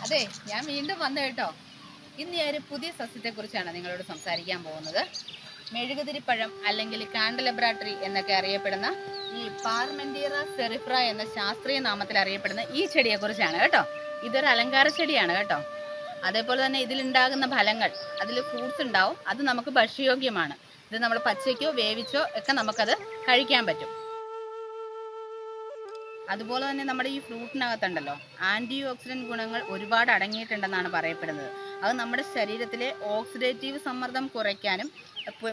അതെ, ഞാൻ വീണ്ടും വന്നു കേട്ടോ. ഇന്ന് ഞാൻ ഒരു പുതിയ സസ്യത്തെക്കുറിച്ചാണ് നിങ്ങളോട് സംസാരിക്കാൻ പോകുന്നത്. മെഴുകുതിരിപ്പഴം അല്ലെങ്കിൽ കാൻഡലബ്ര ട്രീ എന്നൊക്കെ അറിയപ്പെടുന്ന ഈ പാർമെന്റീറ സെറിഫ്ര എന്ന ശാസ്ത്രീയ നാമത്തിൽ അറിയപ്പെടുന്ന ഈ ചെടിയെക്കുറിച്ചാണ് കേട്ടോ. ഇതൊരു അലങ്കാര ചെടിയാണ് കേട്ടോ. അതേപോലെ തന്നെ ഇതിലുണ്ടാകുന്ന ഫലങ്ങൾ, അതിൽ ഫ്രൂട്ട്സ് ഉണ്ടാവും, അത് നമുക്ക് ഭക്ഷ്യയോഗ്യമാണ്. ഇത് നമ്മൾ പച്ചയ്ക്കോ വേവിച്ചോ ഒക്കെ നമുക്കത് കഴിക്കാൻ പറ്റും. അതുപോലെ തന്നെ നമ്മുടെ ഈ ഫ്രൂട്ടിനകത്തുണ്ടല്ലോ ആൻറ്റി ഓക്സിഡൻറ്റ് ഗുണങ്ങൾ ഒരുപാട് അടങ്ങിയിട്ടുണ്ടെന്നാണ് പറയപ്പെടുന്നത്. അത് നമ്മുടെ ശരീരത്തിലെ ഓക്സിഡേറ്റീവ് സമ്മർദ്ദം കുറയ്ക്കാനും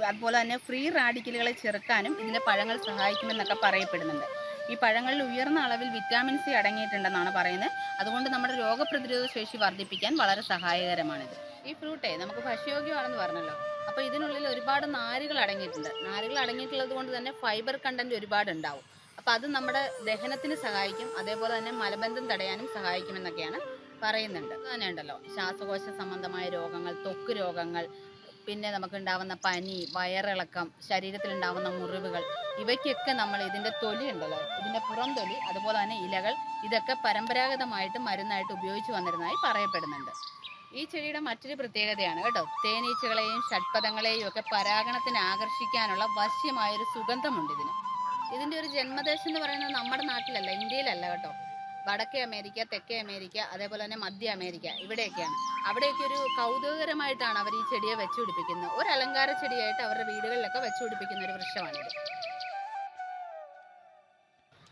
അതുപോലെ തന്നെ ഫ്രീ റാഡിക്കലുകളെ ചെറുക്കാനും ഇതിൻ്റെ പഴങ്ങൾ സഹായിക്കുമെന്നൊക്കെ പറയപ്പെടുന്നുണ്ട്. ഈ പഴങ്ങളിൽ ഉയർന്ന അളവിൽ വിറ്റാമിൻ സി അടങ്ങിയിട്ടുണ്ടെന്നാണ് പറയുന്നത്. അതുകൊണ്ട് നമ്മുടെ രോഗപ്രതിരോധ ശേഷി വർദ്ധിപ്പിക്കാൻ വളരെ സഹായകരമാണിത്. ഈ ഫ്രൂട്ടേ നമുക്ക് ഭക്ഷ്യയോഗ്യമാണെന്ന് പറഞ്ഞല്ലോ. അപ്പോൾ ഇതിനുള്ളിൽ ഒരുപാട് നാരുകൾ അടങ്ങിയിട്ടുണ്ട്. നാരുകൾ അടങ്ങിയിട്ടുള്ളത് കൊണ്ട് തന്നെ ഫൈബർ കണ്ടന്റ് ഒരുപാട് ഉണ്ടാവും. അപ്പോൾ അത് നമ്മുടെ ദഹനത്തിന് സഹായിക്കും. അതേപോലെ തന്നെ മലബന്ധം തടയാനും സഹായിക്കുമെന്നൊക്കെയാണ് പറയുന്നുണ്ട്. തന്നെ ഉണ്ടല്ലോ ശ്വാസകോശ സംബന്ധമായ രോഗങ്ങൾ, ത്വക്ക് രോഗങ്ങൾ, പിന്നെ നമുക്കുണ്ടാവുന്ന പനി, വയറിളക്കം, ശരീരത്തിലുണ്ടാവുന്ന മുറിവുകൾ, ഇവയ്ക്കൊക്കെ നമ്മൾ ഇതിൻ്റെ തൊലി ഉണ്ടല്ലോ, ഇതിൻ്റെ പുറം തൊലി, അതുപോലെ തന്നെ ഇലകൾ, ഇതൊക്കെ പരമ്പരാഗതമായിട്ട് മരുന്നായിട്ട് ഉപയോഗിച്ച് വന്നിരുന്നതായി പറയപ്പെടുന്നുണ്ട്. ഈ ചെടിയുടെ മറ്റൊരു പ്രത്യേകതയാണ് കേട്ടോ, തേനീച്ചകളെയും ഷഡ്പദങ്ങളെയും ഒക്കെ പരാഗണത്തിന് ആകർഷിക്കാനുള്ള വശ്യമായൊരു സുഗന്ധമുണ്ട് ഇതിന്. ഇതിൻ്റെ ഒരു ജന്മദേശം എന്ന് പറയുന്നത് നമ്മുടെ നാട്ടിലല്ല, ഇന്ത്യയിലല്ല കേട്ടോ. വടക്കേ അമേരിക്ക, തെക്കേ അമേരിക്ക, അതേപോലെ തന്നെ മധ്യ അമേരിക്ക, ഇവിടെയൊക്കെയാണ്. അവിടെയൊക്കെ ഒരു കൗതുകകരമായിട്ടാണ് അവർ ഈ ചെടിയെ വെച്ചുപിടിപ്പിക്കുന്നത്. ഒരു അലങ്കാര ചെടിയായിട്ട് അവരുടെ വീടുകളിലൊക്കെ വെച്ചുപിടിപ്പിക്കുന്ന ഒരു വൃക്ഷമാണിത്.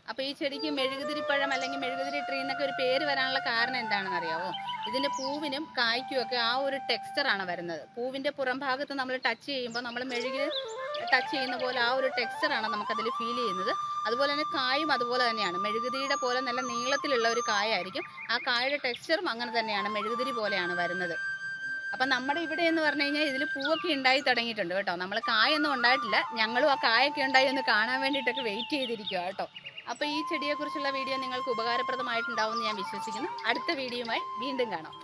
അപ്പോൾ ഈ ചെടിക്ക് മെഴുകുതിരിപ്പഴം അല്ലെങ്കിൽ മെഴുകുതിരി ട്രീ എന്നൊക്കെ ഒരു പേര് വരാനുള്ള കാരണം എന്താണെന്ന് അറിയാവോ? ഇതിൻ്റെ പൂവിനും കായ്ക്കും ഒക്കെ ആ ഒരു ടെക്സ്ചറാണ് വരുന്നത്. പൂവിൻ്റെ പുറം ഭാഗത്ത് നമ്മൾ ടച്ച് ചെയ്യുമ്പോൾ, നമ്മൾ മെഴുകിൽ ടച്ച് ചെയ്യുന്ന പോലെ ആ ഒരു ടെക്സ്ചറാണ് നമുക്കതിൽ ഫീൽ ചെയ്യുന്നത്. അതുപോലെ തന്നെ കായും അതുപോലെ തന്നെയാണ്. മെഴുകുതിരിയുടെ പോലെ നല്ല നീളത്തിലുള്ള ഒരു കായായിരിക്കും. ആ കായയുടെ ടെക്സ്ചറും അങ്ങനെ തന്നെയാണ്, മെഴുകുതിരി പോലെയാണ് വരുന്നത്. അപ്പം നമ്മുടെ ഇവിടെ എന്ന് പറഞ്ഞു കഴിഞ്ഞാൽ ഇതിൽ പൂവൊക്കെ ഉണ്ടായി തുടങ്ങിയിട്ടുണ്ട് കേട്ടോ. നമ്മൾ കായൊന്നും ഉണ്ടായിട്ടില്ല. ഞങ്ങളും ആ കായൊക്കെ ഉണ്ടായി ഒന്ന് കാണാൻ വേണ്ടിയിട്ടൊക്കെ വെയിറ്റ് ചെയ്തിരിക്കുക കേട്ടോ. അപ്പോൾ ഈ ചെടിയെക്കുറിച്ചുള്ള വീഡിയോ നിങ്ങൾക്ക് ഉപകാരപ്രദമായിട്ടുണ്ടാവുമെന്ന് ഞാൻ വിശ്വസിക്കുന്നു. അടുത്ത വീഡിയോയുമായി വീണ്ടും കാണാം.